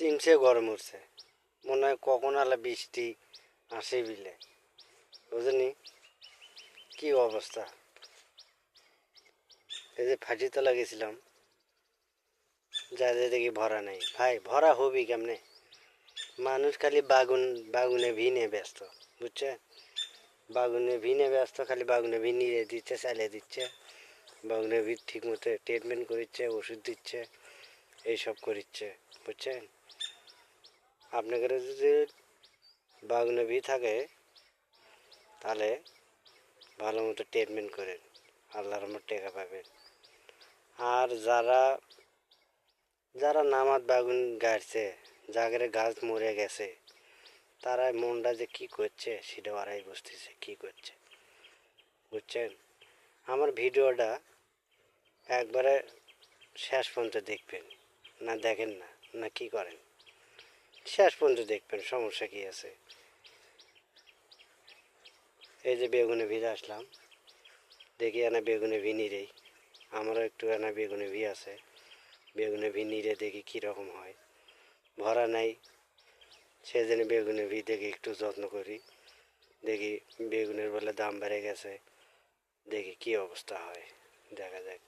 চিমসে গরম উঠছে, মনে হয় কখন আলা বৃষ্টি আসে বিলে, বুঝলি কি অবস্থা। এই যে ফাটিতলা গেছিলাম, যা দেখি ভরা নেই। ভাই ভরা হবি কেমনে? মানুষ খালি বাগুনে ভিনে ব্যস্ত, বুঝছে? বাগুনে ভিনে ব্যস্ত, খালি বাগুনে ভি নিয়ে দিচ্ছে, চালিয়ে দিচ্ছে। বাগুনে ভি ঠিক মতো ট্রিটমেন্ট করিচ্ছে, ওষুধ দিচ্ছে, এইসব করিচ্ছে, বুঝছেন? আপনাদের যদি বাগুনে ভি থাকে তাহলে ভালো মতো ট্রিটমেন্ট করেন, আল্লাহর রহমতে টেকা পাবেন। আর যারা যারা নামাজ বাগুন গাড়ছে, জাগরে গাছ মরে গেছে, তারা মনটা যে কি করছে সেটা ওরাই বুঝতেছে কি করছে, বুঝছেন? আমার ভিডিওটা একবারে শেষ পর্যন্ত দেখবেন, না দেখেন না, না কি করেন? শেষ পর্যন্ত দেখবেন, সমস্যা কি আছে? এই যে বেগুনে ভিজে আসলাম, দেখি এনা বেগুনে ভি নিরেই, আমারও একটু এনা বেগুনে ভি আছে, বেগুনে ভি নিরে দেখি কীরকম হয়। ভরা নাই, সেজন্য বেগুনে ভি দেখি একটু যত্ন করি, দেখি বেগুনের বলে দাম বেড়ে গেছে, দেখি কি অবস্থা হয়, দেখা যাক।